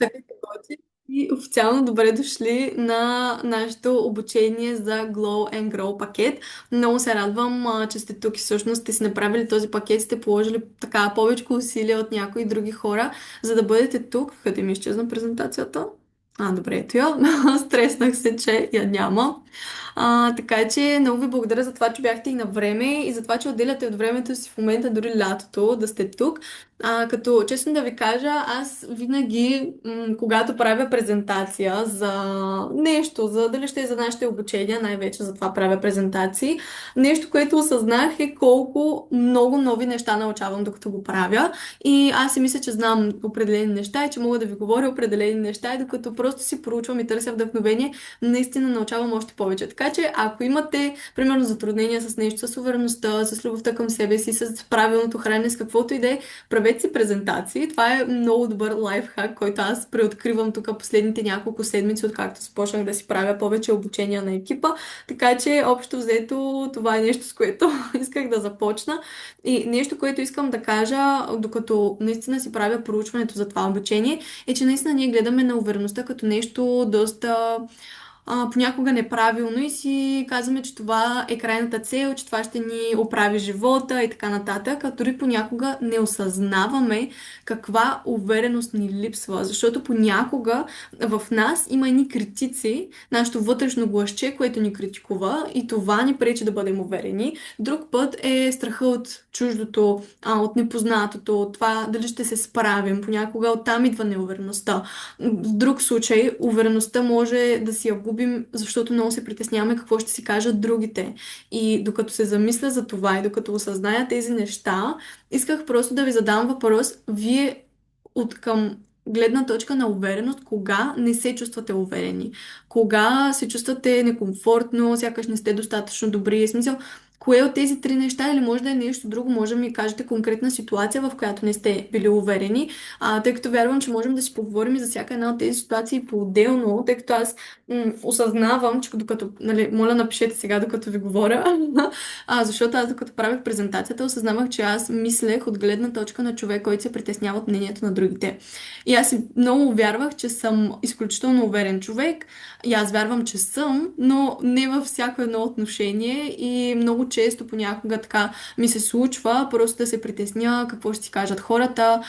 Така че готви и официално добре дошли на нашето обучение за Glow and Grow пакет. Много се радвам, че сте тук и всъщност сте си направили този пакет, сте положили така повече усилия от някои други хора, за да бъдете тук. Къде ми изчезна презентацията? Добре, ето я. Стреснах се, че я няма. Така че много ви благодаря за това, че бяхте и на време и за това, че отделяте от времето си в момента, дори лятото, да сте тук. Като честно да ви кажа, аз винаги, когато правя презентация за нещо, за дали ще е за нашите обучения, най-вече за това правя презентации, нещо, което осъзнах е колко много нови неща научавам докато го правя. И аз си мисля, че знам определени неща и че мога да ви говоря определени неща и докато просто си проучвам и търся вдъхновение, наистина научавам още повече. Така че, ако имате, примерно, затруднения с нещо, с увереността, с любовта към себе си, с правилното хранене, с каквото и да е, правете си презентации. Това е много добър лайфхак, който аз преоткривам тук последните няколко седмици, откакто започнах да си правя повече обучения на екипа. Така че, общо взето, това е нещо, с което исках да започна. И нещо, което искам да кажа, докато наистина си правя проучването за това обучение, е, че наистина ние гледаме на увереността като нещо доста понякога неправилно и си казваме, че това е крайната цел, че това ще ни оправи живота и така нататък, а дори понякога не осъзнаваме каква увереност ни липсва, защото понякога в нас има едни критици, нашето вътрешно гласче, което ни критикува и това ни пречи да бъдем уверени. Друг път е страха от чуждото, от непознатото, от това дали ще се справим. Понякога оттам идва неувереността. В друг случай, увереността може да си я губим, защото много се притесняваме какво ще си кажат другите. И докато се замисля за това и докато осъзная тези неща, исках просто да ви задам въпрос. Вие от към гледна точка на увереност, кога не се чувствате уверени? Кога се чувствате некомфортно, сякаш не сте достатъчно добри? В смисъл, кое от тези три неща или може да е нещо друго, може да ми кажете конкретна ситуация, в която не сте били уверени, тъй като вярвам, че можем да си поговорим и за всяка една от тези ситуации по-отделно, тъй като аз осъзнавам, че докато, нали, моля напишете сега, докато ви говоря, защото аз докато правих презентацията, осъзнавах, че аз мислех от гледна точка на човек, който се притеснява от мнението на другите. И аз много вярвах, че съм изключително уверен човек, и аз вярвам, че съм, но не във всяко едно отношение и много често понякога така ми се случва просто да се притесня какво ще си кажат хората.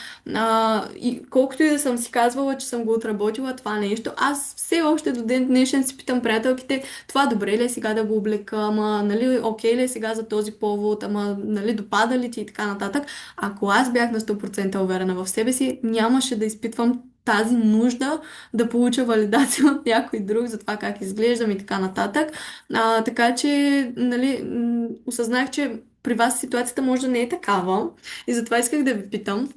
И колкото и да съм си казвала, че съм го отработила това нещо, аз все още до ден днешен си питам приятелките, това добре ли е сега да го облека, ама нали, окей ли е сега за този повод, ама нали, допада ли ти и така нататък. Ако аз бях на 100% уверена в себе си, нямаше да изпитвам тази нужда да получа валидация от някой друг за това как изглеждам и така нататък. Така че, нали, осъзнах, че при вас ситуацията може да не е такава и затова исках да ви питам.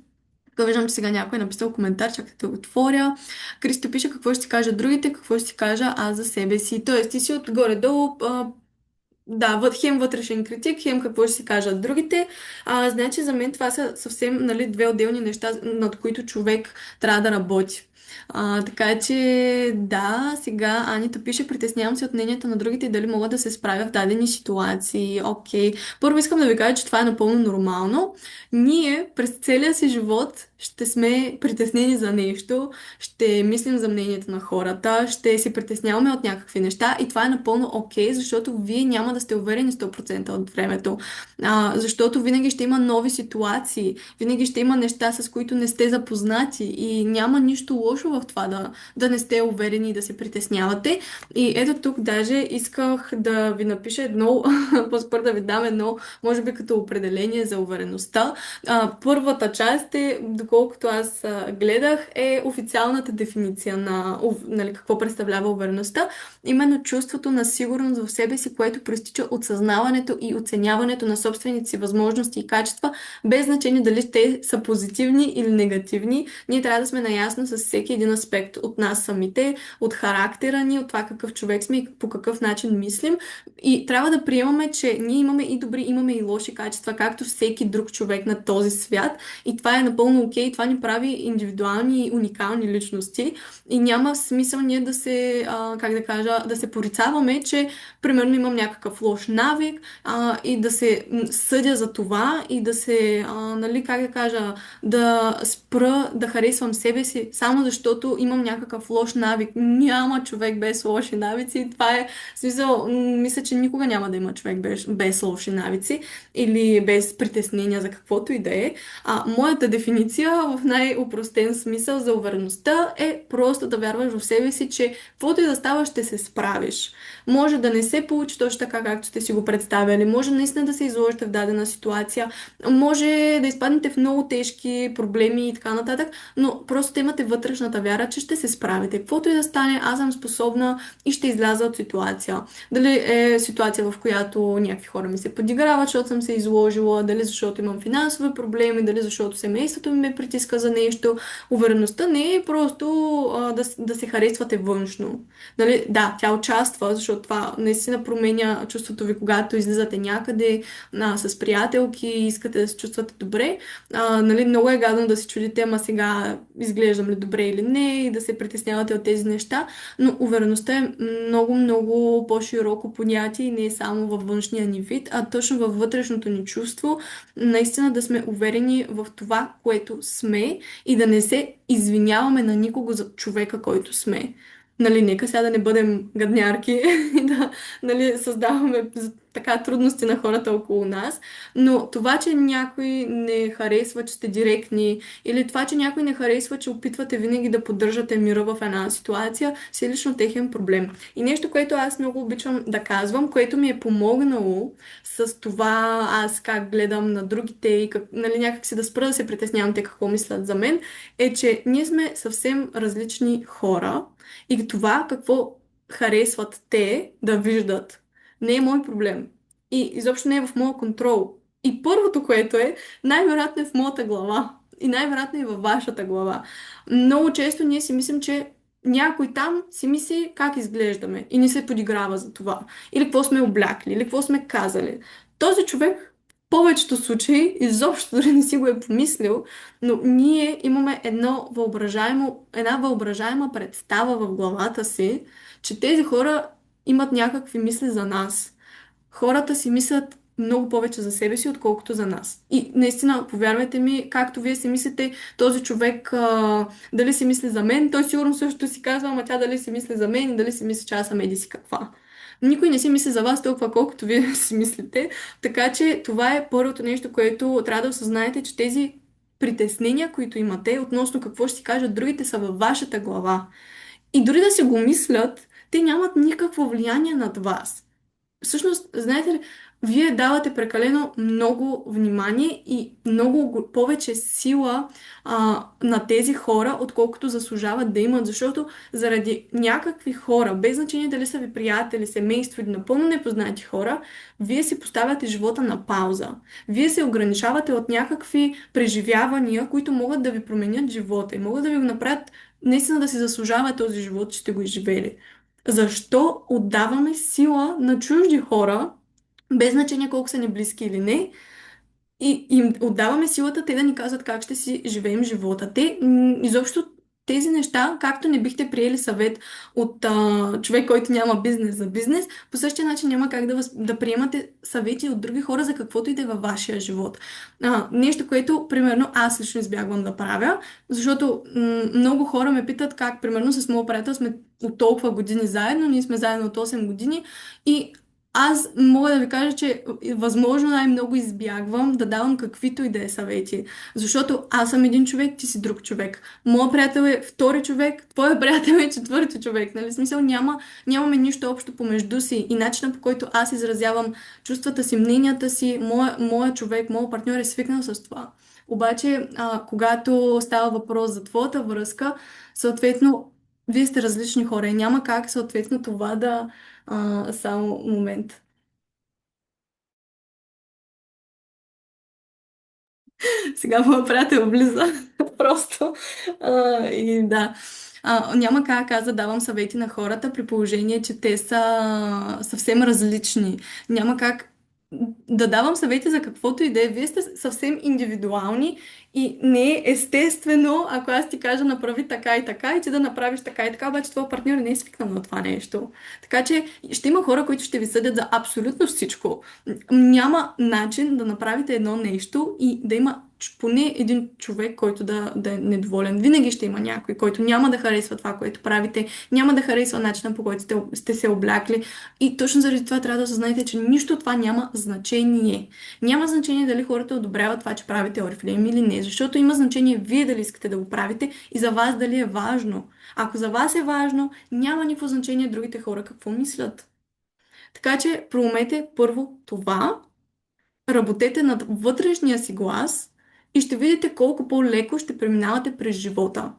Тук виждам, че сега някой е написал коментар, чакайте да го отворя. Кристо пише какво ще си кажа другите, какво ще си кажа аз за себе си. Тоест, ти си отгоре-долу, да, хем вътрешен критик, хем какво ще си кажат другите. Значи за мен това са съвсем, нали, две отделни неща, над които човек трябва да работи. Така че, да, сега Анита пише, притеснявам се от мнението на другите и дали мога да се справя в дадени ситуации. Окей. Първо искам да ви кажа, че това е напълно нормално. Ние през целия си живот ще сме притеснени за нещо, ще мислим за мнението на хората, ще се притесняваме от някакви неща и това е напълно окей, защото вие няма да сте уверени 100% от времето. Защото винаги ще има нови ситуации, винаги ще има неща, с които не сте запознати и няма нищо лошо в това да не сте уверени и да се притеснявате. И ето тук даже исках да ви напиша едно, по-скоро да ви дам едно, може би като определение за увереността. Първата част е, доколкото аз гледах, е официалната дефиниция на нали, какво представлява увереността. Именно чувството на сигурност в себе си, което проистича от съзнаването и оценяването на собствените си възможности и качества, без значение дали те са позитивни или негативни. Ние трябва да сме наясно с всеки един аспект от нас самите, от характера ни, от това какъв човек сме и по какъв начин мислим. И трябва да приемаме, че ние имаме и добри, имаме и лоши качества, както всеки друг човек на този свят. И това е напълно окей. Това ни прави индивидуални и уникални личности. И няма смисъл ние да се, как да кажа, да се порицаваме, че примерно имам някакъв лош навик и да се съдя за това и да се, нали, как да кажа, да спра да харесвам себе си, само защото имам някакъв лош навик. Няма човек без лоши навици. Това е, в смисъл, мисля, че никога няма да има човек без лоши навици или без притеснения за каквото и да е. Моята дефиниция в най-упростен смисъл за увереността е просто да вярваш в себе си, че каквото и да става, ще се справиш. Може да не се получи точно така, както сте си го представяли. Може наистина да се изложите в дадена ситуация. Може да изпаднете в много тежки проблеми и така нататък, но просто да имате вътрешната вяра, че ще се справите. Каквото и да стане, аз съм способна и ще изляза от ситуация. Дали е ситуация, в която някакви хора ми се подиграват, защото съм се изложила, дали защото имам финансови проблеми, дали защото семейството ми ме притиска за нещо. Увереността не е просто да се харесвате външно. Нали, да, тя участва, защото това наистина променя чувството ви, когато излизате някъде с приятелки и искате да се чувствате добре. Нали, много е гадно да се чудите, ама сега изглеждам ли добре или не и да се притеснявате от тези неща, но увереността е много, много по-широко понятие и не е само във външния ни вид, а точно във вътрешното ни чувство, наистина да сме уверени в това, което сме и да не се извиняваме на никого за човека, който сме. Нали, нека сега да не бъдем гаднярки и да, нали, създаваме така трудности на хората около нас, но това, че някой не харесва, че сте директни, или това, че някой не харесва, че опитвате винаги да поддържате мира в една ситуация, си е лично техен проблем. И нещо, което аз много обичам да казвам, което ми е помогнало с това аз как гледам на другите и как, нали, някак си да спра да се притеснявам те какво мислят за мен, е, че ние сме съвсем различни хора и това какво харесват те да виждат не е мой проблем. И изобщо не е в моя контрол. И първото, което е, най-вероятно е в моята глава. И най-вероятно е във вашата глава. Много често ние си мислим, че някой там си мисли как изглеждаме и не се подиграва за това. Или какво сме облякли, или какво сме казали. Този човек в повечето случаи изобщо дори не си го е помислил, но ние имаме една въображаема представа в главата си, че тези хора имат някакви мисли за нас. Хората си мислят много повече за себе си, отколкото за нас. И наистина, повярвайте ми, както вие си мислите, този човек дали си мисли за мен, той сигурно също си казва, ама тя дали си мисли за мен и дали си мисли, че аз съм еди си каква. Никой не си мисли за вас толкова, колкото вие си мислите. Така че това е първото нещо, което трябва да осъзнаете, че тези притеснения, които имате относно какво ще си кажат другите, са във вашата глава. И дори да си го мислят, те нямат никакво влияние над вас. Всъщност, знаете ли, вие давате прекалено много внимание и много повече сила на тези хора, отколкото заслужават да имат, защото заради някакви хора, без значение дали са ви приятели, семейство или напълно непознати хора, вие си поставяте живота на пауза. Вие се ограничавате от някакви преживявания, които могат да ви променят живота и могат да ви го направят наистина да си заслужава този живот, че сте го изживели. Защо отдаваме сила на чужди хора, без значение колко са ни близки или не, и им отдаваме силата те да ни казват как ще си живеем живота. Те изобщо тези неща, както не бихте приели съвет от човек, който няма бизнес за бизнес, по същия начин няма как да приемате съвети от други хора за каквото и да е във вашия живот. Нещо, което, примерно, аз лично избягвам да правя, защото много хора ме питат как, примерно, с моят приятел сме от толкова години заедно, ние сме заедно от 8 години и аз мога да ви кажа, че възможно най-много избягвам да давам каквито и да е съвети. Защото аз съм един човек, ти си друг човек. Моят приятел е втори човек, твой приятел е четвърти човек. Нали? В смисъл нямаме нищо общо помежду си. И начинът по който аз изразявам чувствата си, мненията си, моя човек, моят партньор е свикнал с това. Обаче, когато става въпрос за твоята връзка, съответно, вие сте различни хора и няма как съответно това да само момент. Сега моят приятел влиза. Просто. И да. Няма как аз да давам съвети на хората при положение, че те са съвсем различни. Няма как да давам съвети за каквото и да е. Вие сте съвсем индивидуални и не е естествено, ако аз ти кажа направи така и така и ти да направиш така и така, обаче твой партньор не е свикнал на това нещо. Така че ще има хора, които ще ви съдят за абсолютно всичко. Няма начин да направите едно нещо и да има поне един човек, който да е недоволен. Винаги ще има някой, който няма да харесва това, което правите, няма да харесва начина, по който сте се облякли. И точно заради това трябва да осъзнаете, че нищо от това няма значение. Няма значение дали хората одобряват това, че правите Oriflame или не, защото има значение вие дали искате да го правите и за вас дали е важно. Ако за вас е важно, няма никакво значение другите хора какво мислят. Така че проумете първо това, работете над вътрешния си глас и ще видите колко по-леко ще преминавате през живота.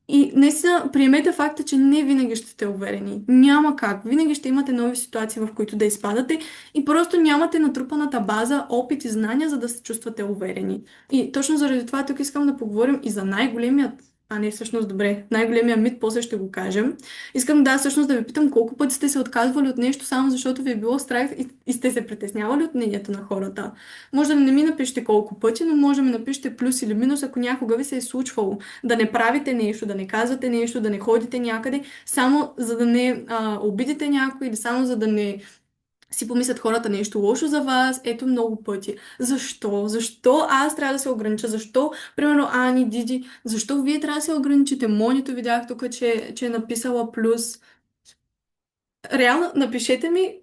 И наистина приемете факта, че не винаги ще сте уверени. Няма как. Винаги ще имате нови ситуации, в които да изпадате и просто нямате натрупаната база, опит и знания, за да се чувствате уверени. И точно заради това тук искам да поговорим и за най-големият, а не всъщност добре, най-големия мит, после ще го кажем. Искам всъщност да ви питам колко пъти сте се отказвали от нещо само защото ви е било страх и сте се притеснявали от мнението на хората. Може да не ми напишете колко пъти, но може да ми напишете плюс или минус, ако някога ви се е случвало да не правите нещо, да не казвате нещо, да не ходите някъде, само за да не обидите някой или само за да не си помислят хората нещо лошо за вас. Ето много пъти. Защо? Защо аз трябва да се огранича? Защо, примерно, Ани, Диди, защо вие трябва да се ограничите? Монито видях тук, че е написала плюс. Реално, напишете ми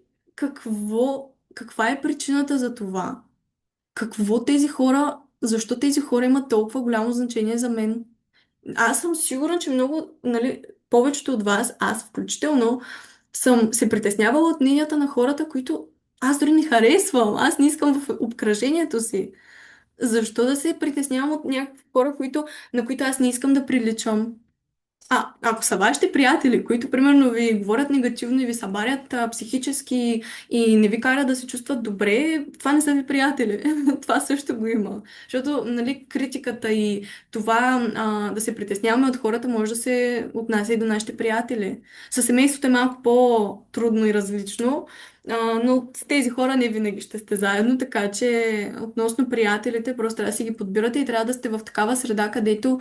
каква е причината за това. Защо тези хора имат толкова голямо значение за мен? Аз съм сигурна, че много, нали, повечето от вас, аз включително, съм се притеснявала от мненията на хората, които аз дори не харесвам. Аз не искам в обкръжението си. Защо да се притеснявам от някакви хора, на които аз не искам да приличам? Ако са вашите приятели, които примерно ви говорят негативно и ви събарят психически и не ви карат да се чувстват добре, това не са ви приятели. Това също го има. Защото, нали, критиката и това да се притесняваме от хората може да се отнася и до нашите приятели. Със семейството е малко по-трудно и различно, но с тези хора не винаги ще сте заедно, така че относно приятелите просто трябва да си ги подбирате и трябва да сте в такава среда, където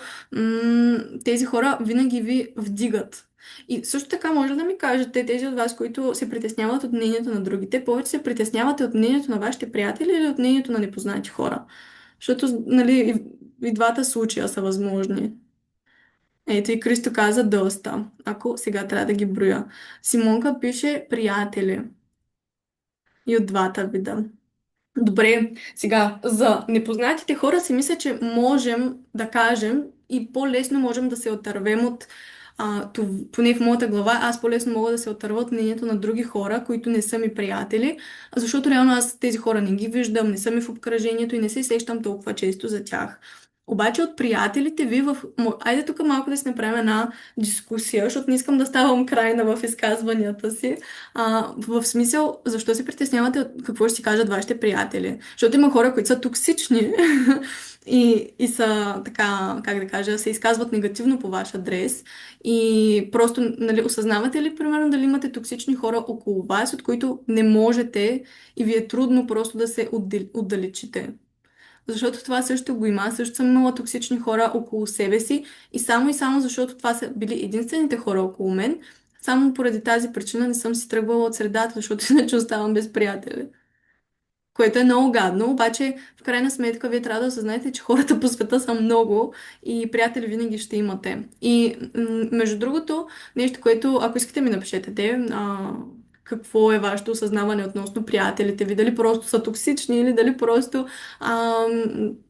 тези хора винаги ви вдигат. И също така може да ми кажете, тези от вас, които се притесняват от мнението на другите, повече се притеснявате от мнението на вашите приятели или от мнението на непознати хора. Защото, нали, и двата случая са възможни. Ето и Кристо каза доста. Ако сега трябва да ги броя. Симонка пише приятели. И от двата вида. Добре, сега за непознатите хора си мисля, че можем да кажем и по-лесно можем да се отървем от, поне в моята глава, аз по-лесно мога да се отърва от мнението на други хора, които не са ми приятели, защото реално аз тези хора не ги виждам, не съм ми в обкръжението и не се сещам толкова често за тях. Обаче от приятелите ви Айде тук малко да си направим една дискусия, защото не искам да ставам крайна в изказванията си. В смисъл, защо се притеснявате от какво ще си кажат вашите приятели? Защото има хора, които са токсични и са така, как да кажа, се изказват негативно по ваш адрес. И просто, нали, осъзнавате ли, примерно, дали имате токсични хора около вас, от които не можете и ви е трудно просто да се отдалечите? Защото това също го има. Аз също съм имала токсични хора около себе си и само защото това са били единствените хора около мен, само поради тази причина не съм си тръгвала от средата, защото иначе оставам без приятели. Което е много гадно, обаче в крайна сметка вие трябва да осъзнаете, че хората по света са много и приятели винаги ще имате. И между другото, нещо, което, ако искате ми напишете какво е вашето осъзнаване относно приятелите ви, дали просто са токсични или дали просто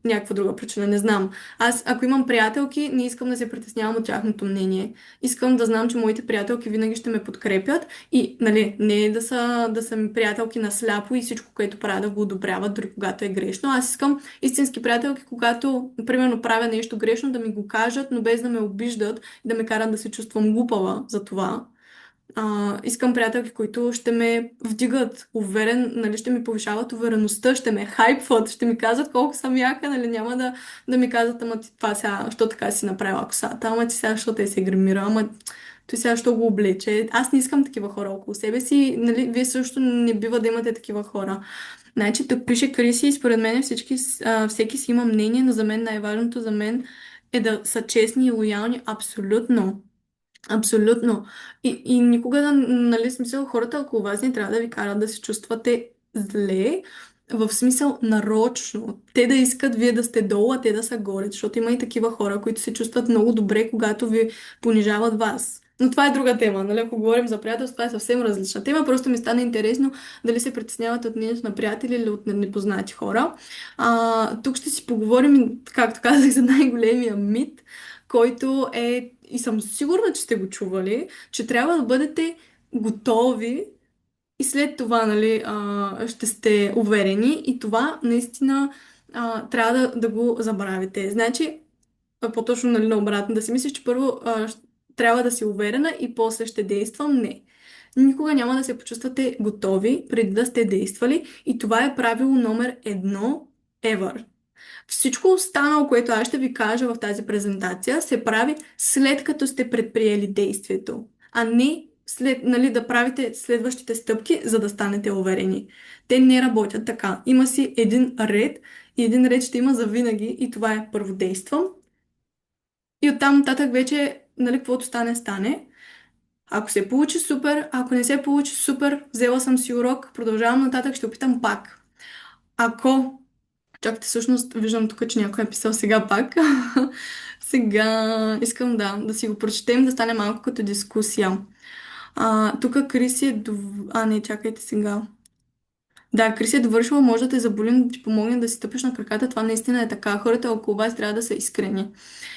някаква друга причина, не знам. Аз, ако имам приятелки, не искам да се притеснявам от тяхното мнение. Искам да знам, че моите приятелки винаги ще ме подкрепят и, нали, не да са ми приятелки на сляпо и всичко, което правя да го одобряват, дори когато е грешно. Аз искам истински приятелки, когато, примерно, правя нещо грешно, да ми го кажат, но без да ме обиждат и да ме карат да се чувствам глупава за това. Искам приятелки, които ще ме вдигат уверен, нали, ще ми повишават увереността, ще ме хайпват, ще ми казват колко съм яка, нали, няма да ми казват, ама ти това сега, що така си направила косата, ама ти сега, що те се гримира, ама той сега, що го облече. Аз не искам такива хора около себе си, нали, вие също не бива да имате такива хора. Значи, тук пише Криси и според мен всеки си има мнение, но за мен най-важното за мен е да са честни и лоялни абсолютно. Абсолютно. И никога, нали, смисъл, хората около вас не трябва да ви карат да се чувствате зле, В смисъл нарочно. Те да искат вие да сте долу, а те да са горе, защото има и такива хора, които се чувстват много добре, когато ви понижават вас. Но това е друга тема, нали? Ако говорим за приятелство, това е съвсем различна тема. Просто ми стана интересно дали се притесняват от мнението на приятели или от непознати хора. Тук ще си поговорим, както казах, за най-големия мит, който е, и съм сигурна, че сте го чували, че трябва да бъдете готови и след това, нали, ще сте уверени и това наистина трябва да го забравите. Значи, по-точно, нали, наобратно, да си мислиш, че първо трябва да си уверена и после ще действам. Не. Никога няма да се почувствате готови преди да сте действали и това е правило номер едно ever. Всичко останало, което аз ще ви кажа в тази презентация, се прави след като сте предприели действието, а не след, нали, да правите следващите стъпки, за да станете уверени. Те не работят така. Има си един ред и един ред ще има за винаги и това е първо действам и оттам нататък вече, нали, каквото стане, стане. Ако се получи супер, ако не се получи супер, взела съм си урок, продължавам нататък, ще опитам пак. Ако Чакайте, всъщност виждам тук, че някой е писал сега пак. Сега искам да си го прочетем, да стане малко като дискусия. Тук Криси е... не, чакайте сега. Да, Криси е довършила, може да те заболим, да ти помогне да си стъпиш на краката. Това наистина е така. Хората около вас трябва да са искрени.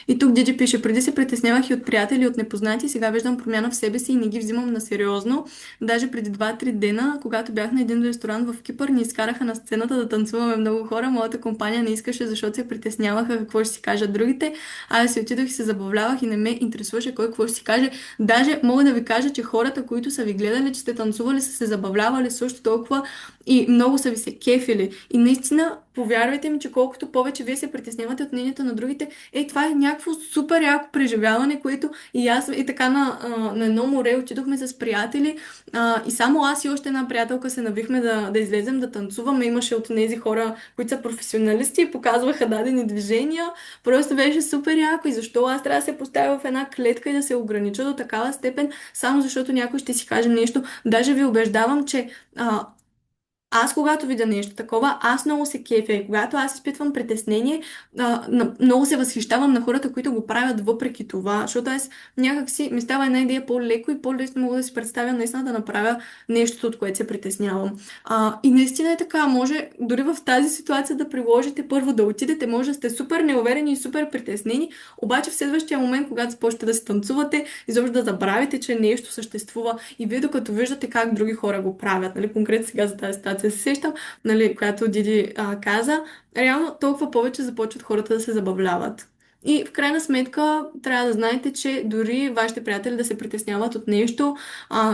И тук Диди пише, преди се притеснявах и от приятели, и от непознати, сега виждам промяна в себе си и не ги взимам на сериозно. Даже преди 2-3 дена, когато бях на един ресторант в Кипър, ни изкараха на сцената да танцуваме много хора. Моята компания не искаше, защото се притесняваха какво ще си кажат другите. Аз си отидох и се забавлявах и не ме интересуваше кой какво ще си каже. Даже мога да ви кажа, че хората, които са ви гледали, че сте танцували, са се забавлявали също толкова и много са ви се кефили. И наистина, повярвайте ми, че колкото повече вие се притеснявате от мнението на другите, това е някакво супер яко преживяване, което и аз и така на едно море отидохме с приятели и само аз и още една приятелка се навихме да излезем да танцуваме. Имаше от тези хора, които са професионалисти и показваха дадени движения. Просто беше супер яко и защо аз трябва да се поставя в една клетка и да се огранича до такава степен, само защото някой ще си каже нещо. Даже ви убеждавам, че аз, когато видя нещо такова, аз много се кефя. И когато аз изпитвам притеснение, много се възхищавам на хората, които го правят въпреки това, защото аз някак си ми става една идея по-леко и по-лесно мога да си представя наистина да направя нещо, от което се притеснявам. И наистина е така, може дори в тази ситуация да приложите първо да отидете, може да сте супер неуверени и супер притеснени, обаче в следващия момент, когато започнете да се танцувате, изобщо да забравите, че нещо съществува и вие докато виждате как други хора го правят, нали, конкретно сега за тази ситуация се сещам, нали, която Диди каза, реално толкова повече започват хората да се забавляват. И в крайна сметка трябва да знаете, че дори вашите приятели да се притесняват от нещо,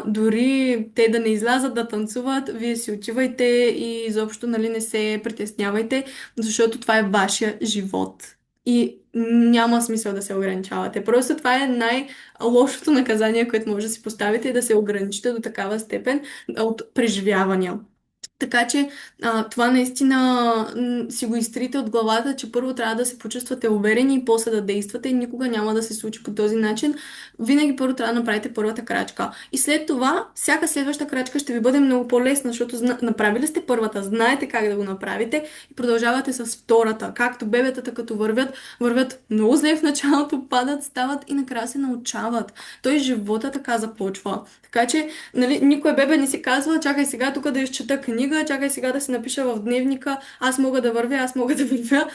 дори те да не излязат да танцуват, вие си отивайте и изобщо, нали, не се притеснявайте, защото това е вашия живот. И няма смисъл да се ограничавате. Просто това е най-лошото наказание, което може да си поставите и да се ограничите до такава степен от преживявания. Така че това наистина си го изтрите от главата, че първо трябва да се почувствате уверени и после да действате и никога няма да се случи по този начин. Винаги първо трябва да направите първата крачка. И след това, всяка следваща крачка ще ви бъде много по-лесна, защото направили сте първата, знаете как да го направите и продължавате с втората. Както бебетата като вървят много зле в началото, падат, стават и накрая се научават. Той живота така започва. Така че, нали, никой бебе не си казва, чакай сега тук да изчета книга, чакай сега да си напиша в дневника, аз мога да вървя, аз мога да вървя.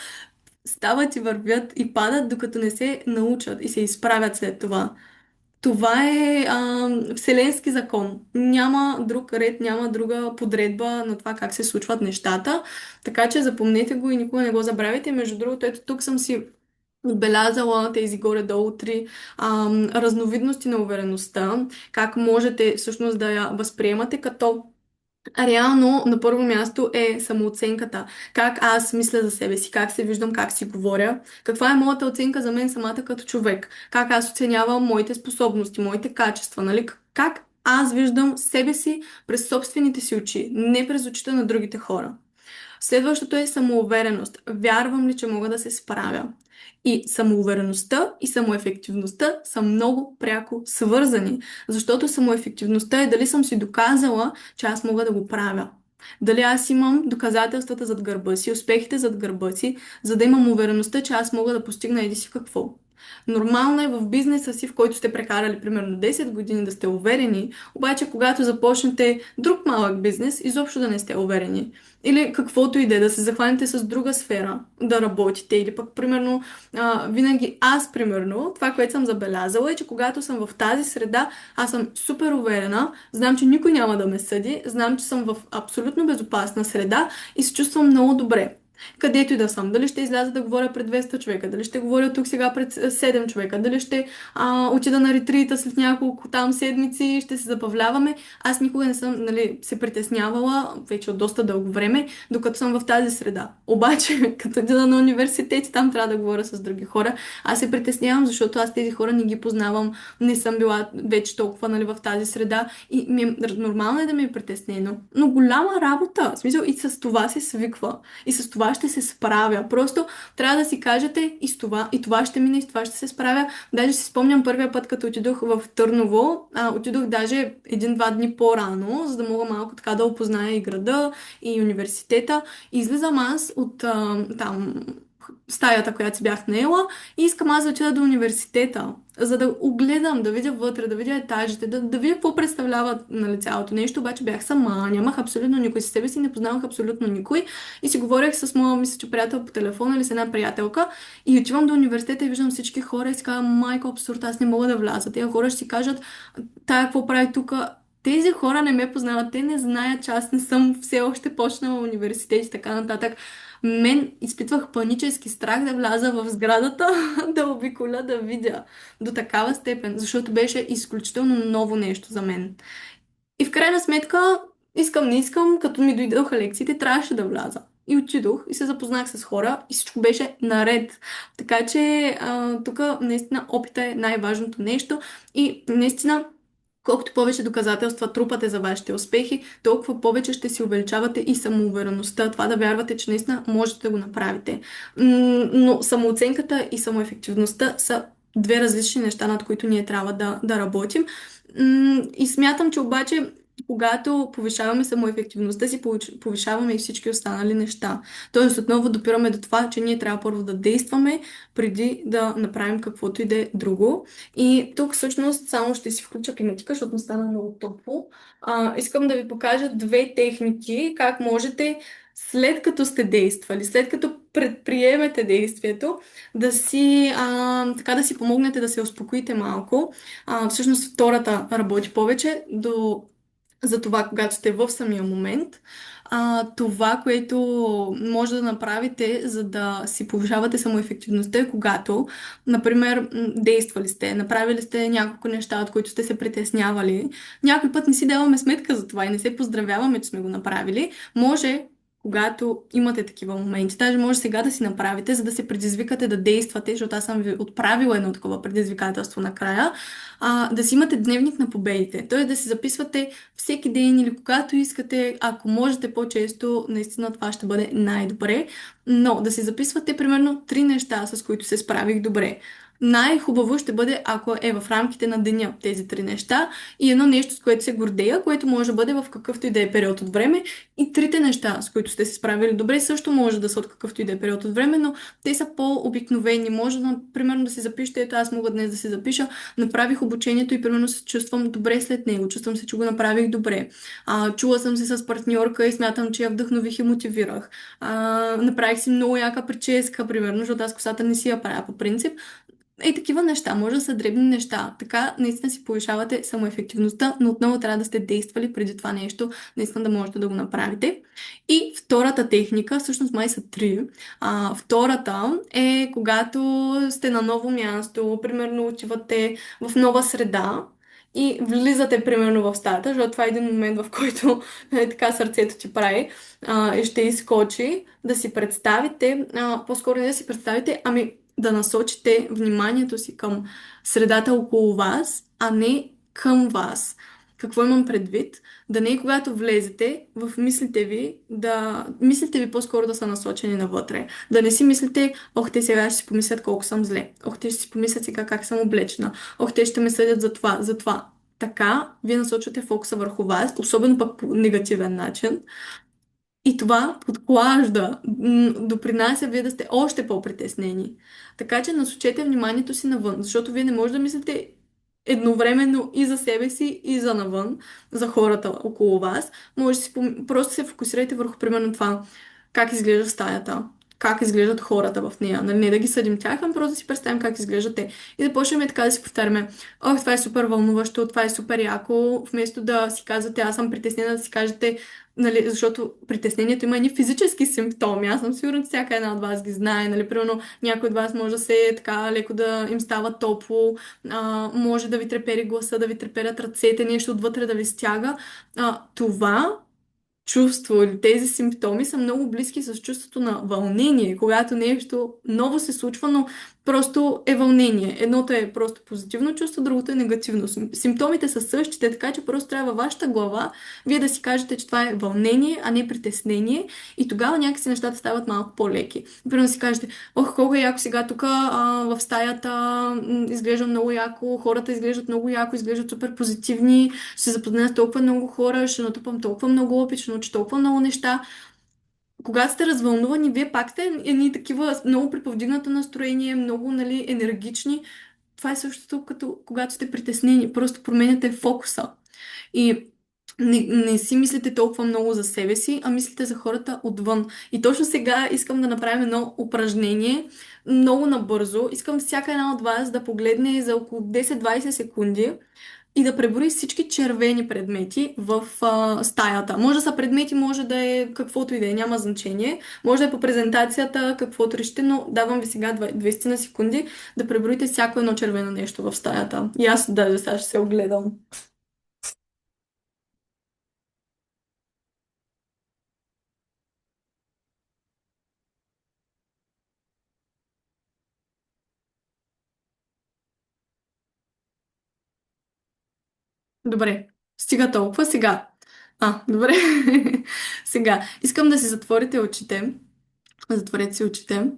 Стават и вървят и падат, докато не се научат и се изправят след това. Това е вселенски закон. Няма друг ред, няма друга подредба на това как се случват нещата. Така че запомнете го и никога не го забравяйте. Между другото, ето тук съм си отбелязала тези горе-долу три разновидности на увереността, как можете всъщност да я възприемате като реално на първо място е самооценката. Как аз мисля за себе си, как се виждам, как си говоря, каква е моята оценка за мен самата като човек, как аз оценявам моите способности, моите качества, нали? Как аз виждам себе си през собствените си очи, не през очите на другите хора. Следващото е самоувереност. Вярвам ли, че мога да се справя? И самоувереността и самоефективността са много пряко свързани, защото самоефективността е дали съм си доказала, че аз мога да го правя. Дали аз имам доказателствата зад гърба си, успехите зад гърба си, за да имам увереността, че аз мога да постигна еди си какво. Нормално е в бизнеса си, в който сте прекарали примерно 10 години да сте уверени, обаче когато започнете друг малък бизнес, изобщо да не сте уверени. Или каквото и да се захванете с друга сфера, да работите. Или пък, примерно, винаги аз, примерно, това, което съм забелязала е, че когато съм в тази среда, аз съм супер уверена, знам, че никой няма да ме съди, знам, че съм в абсолютно безопасна среда и се чувствам много добре. Където и да съм. Дали ще изляза да говоря пред 200 човека, дали ще говоря тук сега пред 7 човека, дали ще отида на ретрита след няколко там седмици, ще се забавляваме. Аз никога не съм, нали, се притеснявала вече от доста дълго време, докато съм в тази среда. Обаче, като отида на университет, там трябва да говоря с други хора. Аз се притеснявам, защото аз тези хора не ги познавам, не съм била вече толкова, нали, в тази среда и нормално е да ми е притеснено. Но голяма работа, в смисъл и с това се свиква. И с това ще се справя. Просто трябва да си кажете и това ще мине, и с това ще се справя. Даже си спомням първия път, като отидох в Търново, отидох даже един-два дни по-рано, за да мога малко така да опозная и града, и университета. И излизам аз от там стаята, която си бях наела и искам аз да отида до университета, за да огледам, да видя вътре, да видя етажите, да видя какво представлява, нали, цялото нещо. Обаче бях сама, нямах абсолютно никой със себе си, не познавах абсолютно никой и си говорех с моя, мисля, че приятел по телефона или с една приятелка и отивам до университета и виждам всички хора и си казвам, майко, абсурд, аз не мога да вляза. Тези хора ще си кажат, тая какво прави тук? Тези хора не ме познават, те не знаят, че аз не съм все още почнала университет и така нататък. Мен изпитвах панически страх да вляза в сградата, да обиколя, да видя до такава степен, защото беше изключително ново нещо за мен. И в крайна сметка, искам, не искам, като ми дойдоха лекциите, трябваше да вляза. И отидох и се запознах с хора и всичко беше наред. Така че тук наистина опита е най-важното нещо и наистина колкото повече доказателства трупате за вашите успехи, толкова повече ще си увеличавате и самоувереността. Това да вярвате, че наистина можете да го направите. Но самооценката и самоефективността са две различни неща, над които ние трябва да работим. И смятам, че обаче, когато повишаваме самоефективността си, повишаваме и всички останали неща. Тоест, отново допираме до това, че ние трябва първо да действаме, преди да направим каквото и да е друго. И тук всъщност само ще си включа климатика, защото ми стана много топло. Искам да ви покажа две техники, как можете след като сте действали, след като предприемете действието, така да си помогнете да се успокоите малко. Всъщност втората работи повече за това, когато сте в самия момент. Това, което може да направите, за да си повишавате самоефективността е когато, например, действали сте, направили сте няколко неща, от които сте се притеснявали. Някой път не си даваме сметка за това и не се поздравяваме, че сме го направили. Може когато имате такива моменти. Даже може сега да си направите, за да се предизвикате да действате, защото аз съм ви отправила едно такова предизвикателство накрая, да си имате дневник на победите. Т.е. да си записвате всеки ден или когато искате, ако можете по-често, наистина това ще бъде най-добре. Но да си записвате примерно 3 неща, с които се справих добре. Най-хубаво ще бъде, ако е в рамките на деня тези 3 неща и едно нещо, с което се гордея, което може да бъде в какъвто и да е период от време. И трите неща, с които сте се справили добре, също може да са от какъвто и да е период от време, но те са по-обикновени. Може, примерно, да си запишете, ето аз мога днес да си запиша, направих обучението и примерно се чувствам добре след него, чувствам се, че го направих добре. Чула съм се с партньорка и смятам, че я вдъхнових и мотивирах. Направих си много яка прическа, примерно, защото аз косата не си я правя по принцип. Такива неща, може да са дребни неща. Така наистина си повишавате самоефективността, но отново трябва да сте действали преди това нещо, наистина да можете да го направите. И втората техника, всъщност май са три. Втората е когато сте на ново място, примерно отивате в нова среда и влизате примерно в стаята, защото това е един момент, в който така сърцето ти прави и ще изкочи, да си представите, по-скоро не да си представите, ами да насочите вниманието си към средата около вас, а не към вас. Какво имам предвид? Да не когато влезете в мислите ви по-скоро да са насочени навътре. Да не си мислите, ох, те сега ще си помислят колко съм зле. Ох, те ще си помислят сега как съм облечена. Ох, те ще ме съдят за това, за това. Така, вие насочвате фокуса върху вас, особено пък по негативен начин. И това подклажда, допринася вие да сте още по-притеснени. Така че насочете вниманието си навън, защото вие не можете да мислите едновременно и за себе си, и за навън, за хората около вас. Може да си просто се фокусирайте върху, примерно, това как изглежда стаята, как изглеждат хората в нея. Нали, не да ги съдим тях, а просто да си представим как изглеждат те. И да почнем така да си повтаряме: ох, това е супер вълнуващо, това е супер яко, вместо да си казвате аз съм притеснена, да си кажете, нали, защото притеснението има едни физически симптоми. Аз съм сигурна, че всяка една от вас ги знае. Нали, примерно, някой от вас може да се така леко да им става топло, може да ви трепери гласа, да ви треперят ръцете, нещо отвътре да ви стяга. Това чувство или тези симптоми са много близки с чувството на вълнение, когато нещо ново се случва, но просто е вълнение. Едното е просто позитивно чувство, другото е негативно. Симптомите са същите, така че просто трябва във вашата глава вие да си кажете, че това е вълнение, а не притеснение, и тогава някакси нещата стават малко по-леки. Примерно да си кажете: ох, колко е яко сега тук в стаята, изглежда много яко, хората изглеждат много яко, изглеждат супер позитивни, ще се запозная с толкова много хора, ще натрупам толкова много опит, ще науча толкова много неща. Когато сте развълнувани, вие пак сте едни такива много приповдигнато настроение, много, нали, енергични. Това е същото като когато сте притеснени. Просто променяте фокуса. И не си мислите толкова много за себе си, а мислите за хората отвън. И точно сега искам да направим едно упражнение, много набързо. Искам всяка една от вас да погледне за около 10-20 секунди и да преброи всички червени предмети в стаята. Може да са предмети, може да е каквото и да е, няма значение. Може да е по презентацията, каквото решите, но давам ви сега 20 на секунди да преброите всяко едно червено нещо в стаята. И аз даже сега ще се огледам. Добре, стига толкова сега. Добре. Сега, искам да си затворите очите. Затворете си очите.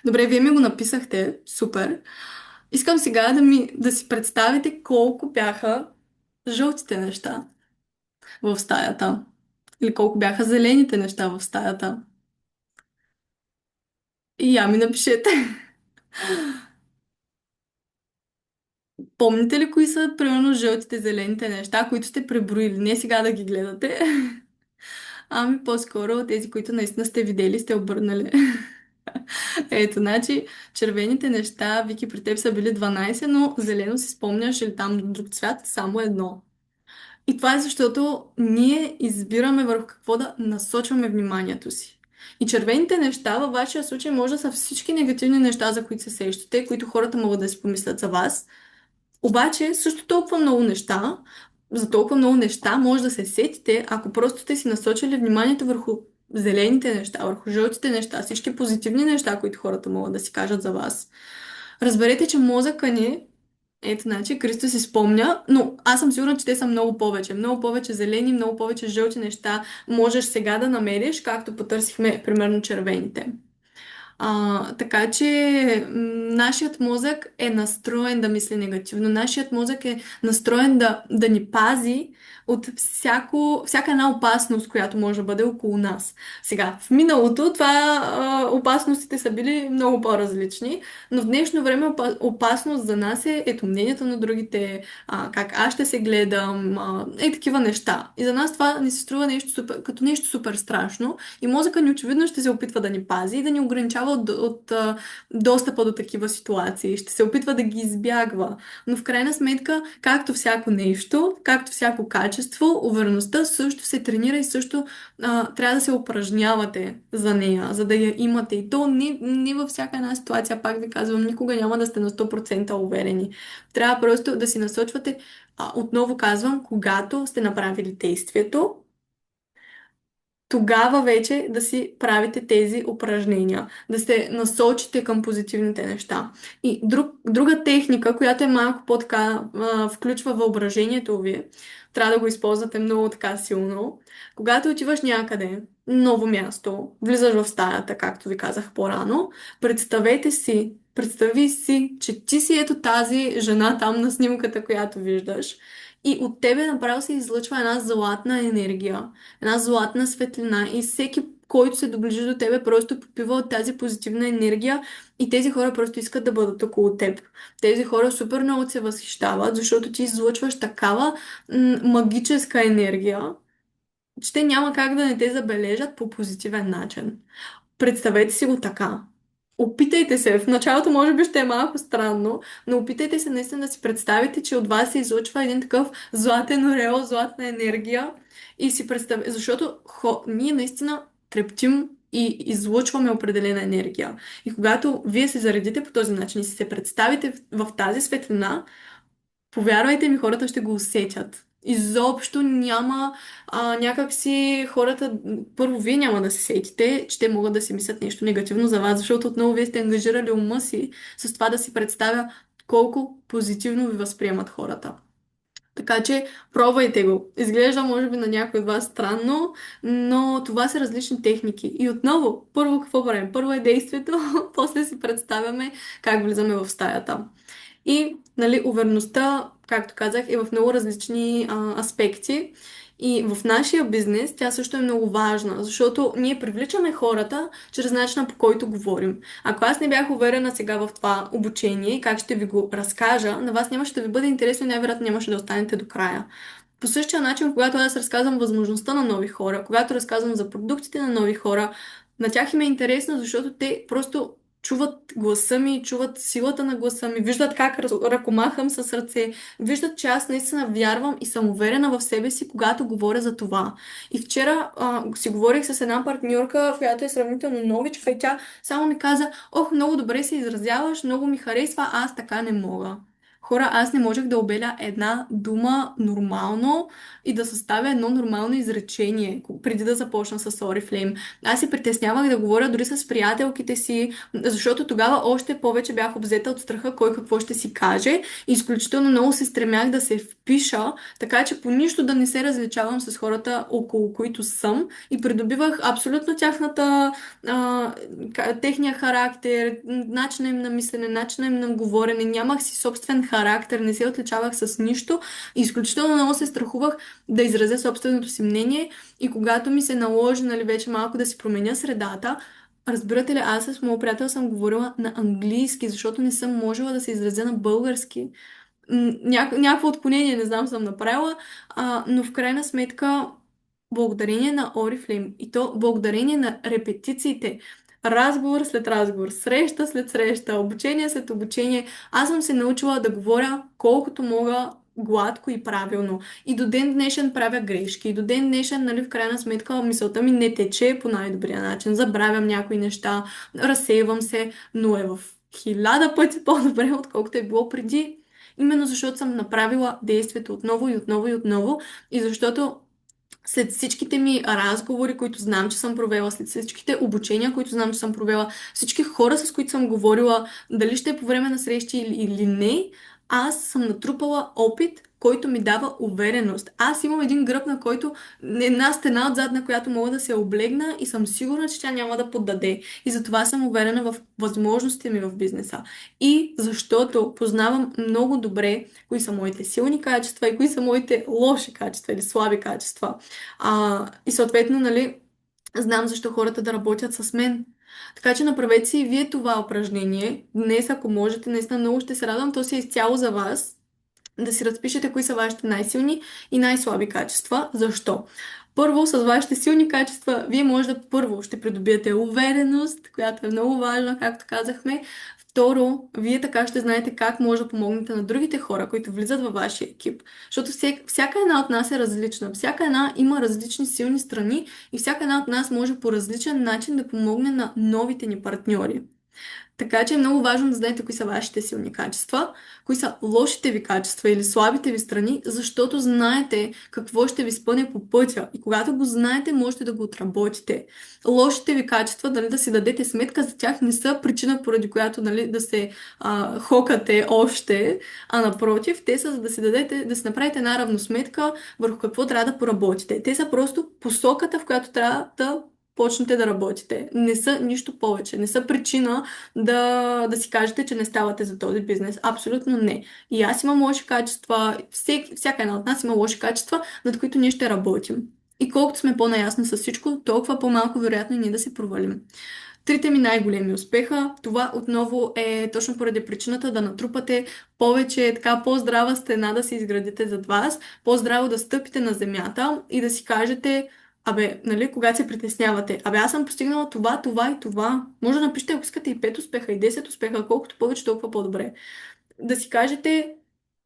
Добре, вие ми го написахте. Супер. Искам сега да си представите колко бяха жълтите неща в стаята. Или колко бяха зелените неща в стаята. И я ми напишете. Помните ли кои са, примерно, жълтите, зелените неща, които сте преброили? Не сега да ги гледате. Ами по-скоро тези, които наистина сте видели, сте обърнали. Ето, значи, червените неща, Вики, при теб са били 12, но зелено си спомняш, или там друг цвят, само едно. И това е защото ние избираме върху какво да насочваме вниманието си. И червените неща във вашия случай може да са всички негативни неща, за които се сещате, които хората могат да си помислят за вас. Обаче също толкова много неща, за толкова много неща може да се сетите, ако просто сте си насочили вниманието върху зелените неща, върху жълтите неща, всички позитивни неща, които хората могат да си кажат за вас. Разберете, че мозъка ни, ето, значи, Кристо си спомня, но аз съм сигурна, че те са много повече. Много повече зелени, много повече жълти неща можеш сега да намериш, както потърсихме, примерно, червените. Така че нашият мозък е настроен да мисли негативно. Нашият мозък е настроен да ни пази от всяка една опасност, която може да бъде около нас. Сега, в миналото опасностите са били много по-различни, но в днешно време опасност за нас е ето мнението на другите, как аз ще се гледам, такива неща. И за нас това ни се струва като нещо супер страшно. И мозъка ни очевидно ще се опитва да ни пази и да ни ограничава от достъпа до такива ситуации. Ще се опитва да ги избягва. Но в крайна сметка, както всяко нещо, както всяко качество, увереността също се тренира и също трябва да се упражнявате за нея, за да я имате. И то не във всяка една ситуация, пак ви казвам, никога няма да сте на 100% уверени. Трябва просто да си насочвате, отново казвам, когато сте направили действието, тогава вече да си правите тези упражнения, да се насочите към позитивните неща. И друга техника, която е малко по-така, включва въображението ви, трябва да го използвате много така силно. Когато отиваш някъде, ново място, влизаш в стаята, както ви казах по-рано, Представи си, че ти си ето тази жена там на снимката, която виждаш. И от тебе направо се излъчва една златна енергия, една златна светлина и всеки, който се доближи до тебе, просто попива от тази позитивна енергия и тези хора просто искат да бъдат около теб. Тези хора супер много се възхищават, защото ти излъчваш такава магическа енергия, че те няма как да не те забележат по позитивен начин. Представете си го така. Опитайте се. В началото може би ще е малко странно, но опитайте се наистина да си представите, че от вас се излъчва един такъв златен ореол, златна енергия и си представете, защото ние наистина трептим и излъчваме определена енергия. И когато вие се заредите по този начин и си се представите в тази светлина, повярвайте ми, хората ще го усетят. Изобщо няма някакси хората, първо вие няма да се сетите, че те могат да си мислят нещо негативно за вас, защото отново вие сте ангажирали ума си с това да си представя колко позитивно ви възприемат хората. Така че пробвайте го. Изглежда може би на някой от вас странно, но това са различни техники. И отново, първо какво правим? Първо е действието, после си представяме как влизаме в стаята. И, нали, увереността, както казах, е в много различни аспекти. И в нашия бизнес тя също е много важна, защото ние привличаме хората чрез начина по който говорим. Ако аз не бях уверена сега в това обучение и как ще ви го разкажа, на вас нямаше да ви бъде интересно и най-вероятно нямаше да останете до края. По същия начин, когато аз разказвам възможността на нови хора, когато разказвам за продуктите на нови хора, на тях им е интересно, защото те просто чуват гласа ми, чуват силата на гласа ми, виждат как ръкомахам с ръце, виждат, че аз наистина вярвам и съм уверена в себе си, когато говоря за това. И вчера си говорих с една партньорка, която е сравнително новичка и тя само ми каза: ох, много добре се изразяваш, много ми харесва, аз така не мога. Хора, аз не можех да обеля една дума нормално и да съставя едно нормално изречение, преди да започна с Oriflame. Аз се притеснявах да говоря дори с приятелките си, защото тогава още повече бях обзета от страха кой какво ще си каже. И изключително много се стремях да се впиша, така че по нищо да не се различавам с хората, около които съм, и придобивах абсолютно а, техния характер, начина им на мислене, начина им на говорене. Нямах си собствен характер, не се отличавах с нищо. Изключително много се страхувах да изразя собственото си мнение и когато ми се наложи, нали, вече малко да си променя средата, разбирате ли, аз с моят приятел съм говорила на английски, защото не съм можела да се изразя на български. Някакво отклонение, не знам, съм направила, но в крайна сметка, благодарение на Oriflame и то благодарение на репетициите, разговор след разговор, среща след среща, обучение след обучение, аз съм се научила да говоря колкото мога гладко и правилно. И до ден днешен правя грешки. И до ден днешен, нали, в крайна сметка, мисълта ми не тече по най-добрия начин. Забравям някои неща, разсейвам се, но е в 1000 пъти по-добре, отколкото е било преди. Именно защото съм направила действието отново и отново и отново и защото след всичките ми разговори, които знам, че съм провела, след всичките обучения, които знам, че съм провела, всички хора, с които съм говорила, дали ще е по време на срещи или не, аз съм натрупала опит, който ми дава увереност. Аз имам един гръб, на който една стена отзад, на която мога да се облегна и съм сигурна, че тя няма да поддаде. И затова съм уверена в възможностите ми в бизнеса. И защото познавам много добре кои са моите силни качества и кои са моите лоши качества или слаби качества. И съответно, нали, знам защо хората да работят с мен. Така че направете си и вие това упражнение. Днес, ако можете, наистина много ще се радвам. То си е изцяло за вас. Да си разпишете кои са вашите най-силни и най-слаби качества. Защо? Първо, с вашите силни качества, вие може да първо ще придобиете увереност, която е много важна, както казахме. Второ, вие така ще знаете как може да помогнете на другите хора, които влизат във вашия екип. Защото всяка една от нас е различна. Всяка една има различни силни страни и всяка една от нас може по различен начин да помогне на новите ни партньори. Така че е много важно да знаете кои са вашите силни качества, кои са лошите ви качества или слабите ви страни, защото знаете какво ще ви спъне по пътя. И когато го знаете, можете да го отработите. Лошите ви качества, дали да си дадете сметка за тях, не са причина, поради която, нали, да се хокате още, а напротив, те са за да си дадете, да си направите една равносметка върху какво трябва да поработите. Те са просто посоката, в която трябва да почнете да работите. Не са нищо повече. Не са причина да си кажете, че не ставате за този бизнес. Абсолютно не. И аз имам лоши качества, всяка една от нас има лоши качества, над които ние ще работим. И колкото сме по-наясни с всичко, толкова по-малко вероятно и ние да се провалим. Трите ми най-големи успеха, това отново е точно поради причината да натрупате повече, така по-здрава стена да си изградите зад вас, по-здраво да стъпите на земята и да си кажете, абе, нали, когато се притеснявате, абе, аз съм постигнала това, това и това. Може да напишете, ако искате и 5 успеха, и 10 успеха, колкото повече, толкова по-добре. Да си кажете,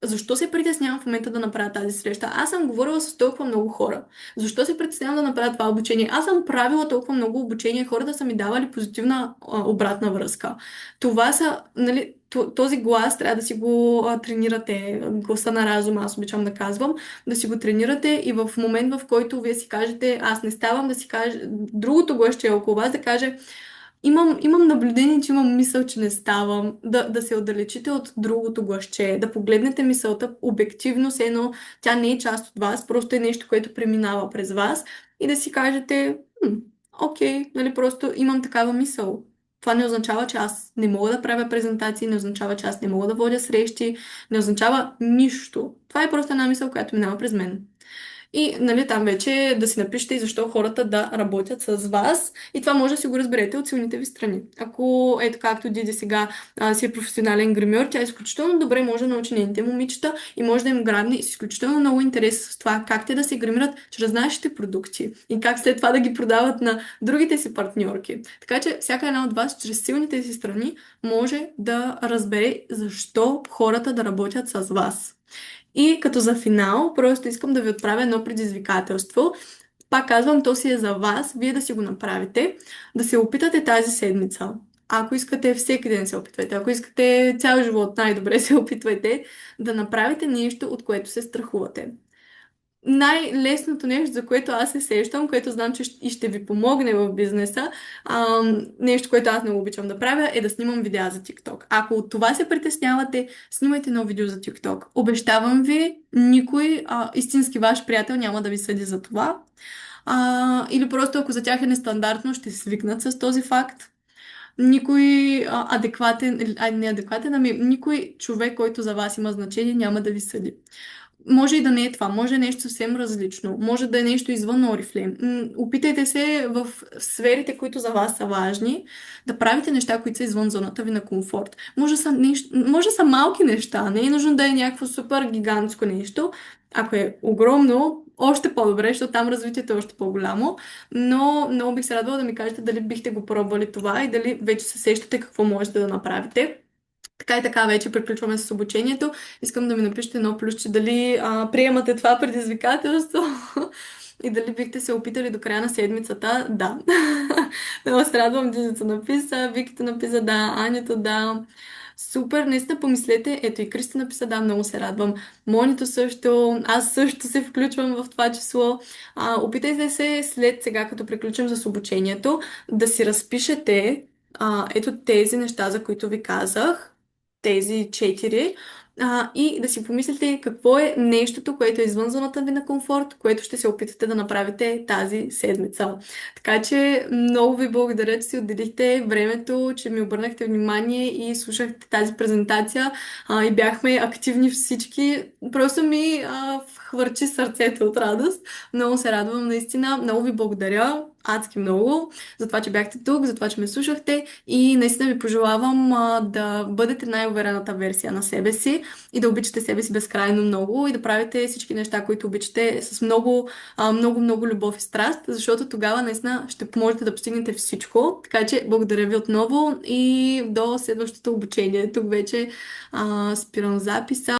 защо се притеснявам в момента да направя тази среща? Аз съм говорила с толкова много хора. Защо се притеснявам да направя това обучение? Аз съм правила толкова много обучения, хората са ми давали позитивна обратна връзка. Това са, нали, този глас трябва да си го тренирате, гласа на разума, аз обичам да казвам, да си го тренирате и в момент, в който вие си кажете, аз не ставам, да си каже, другото гласче е около вас, да каже, имам наблюдение, че имам мисъл, че не ставам. Да се отдалечите от другото гласче, да погледнете мисълта обективно, все едно тя не е част от вас, просто е нещо, което преминава през вас и да си кажете, окей, нали, просто имам такава мисъл. Това не означава, че аз не мога да правя презентации, не означава, че аз не мога да водя срещи, не означава нищо. Това е просто една мисъл, която минава през мен. И нали, там вече да си напишете и защо хората да работят с вас. И това може да си го разберете от силните ви страни. Ако ето както Диди сега си е професионален гримьор, тя изключително добре може да научи нейните момичета и може да им грабне с изключително много интерес с това как те да се гримират чрез нашите продукти и как след това да ги продават на другите си партньорки. Така че всяка една от вас чрез силните си страни може да разбере защо хората да работят с вас. И като за финал, просто искам да ви отправя едно предизвикателство. Пак казвам, то си е за вас, вие да си го направите, да се опитате тази седмица. Ако искате всеки ден се опитвайте, ако искате цял живот, най-добре се опитвайте да направите нещо, от което се страхувате. Най-лесното нещо, за което аз се сещам, което знам, че и ще ви помогне в бизнеса, нещо, което аз много обичам да правя, е да снимам видеа за TikTok. Ако от това се притеснявате, снимайте едно видео за TikTok. Обещавам ви, никой истински ваш приятел няма да ви съди за това. Или просто ако за тях е нестандартно, ще свикнат с този факт. Никой адекватен, не адекватен, ами никой човек, който за вас има значение, няма да ви съди. Може и да не е това, може нещо съвсем различно, може да е нещо извън Oriflame. Опитайте се в сферите, които за вас са важни, да правите неща, които са извън зоната ви на комфорт. Може да са малки неща, не е нужно да е някакво супер гигантско нещо. Ако е огромно, още по-добре, защото там развитието е още по-голямо, но много бих се радвала да ми кажете дали бихте го пробвали това и дали вече се сещате какво можете да направите. Така и така вече приключваме с обучението. Искам да ми напишете едно плюсче дали приемате това предизвикателство и дали бихте се опитали до края на седмицата. Да. Много се радвам, Дизица написа, Виките написа да, Анито да. Супер, наистина помислете. Ето и Кристи написа да, много се радвам. Монито също, аз също се включвам в това число. Опитайте се след сега, като приключим с обучението, да си разпишете ето тези неща, за които ви казах, тези 4, и да си помислите какво е нещото, което е извън зоната ви на комфорт, което ще се опитате да направите тази седмица. Така че много ви благодаря, че си отделихте времето, че ми обърнахте внимание и слушахте тази презентация и бяхме активни всички. Просто ми хвърчи сърцето от радост. Много се радвам, наистина. Много ви благодаря. Адски много за това, че бяхте тук, за това, че ме слушахте и наистина ви пожелавам да бъдете най-уверената версия на себе си и да обичате себе си безкрайно много и да правите всички неща, които обичате с много, много, много любов и страст, защото тогава наистина ще можете да постигнете всичко. Така че благодаря ви отново и до следващото обучение. Тук вече спирам записа.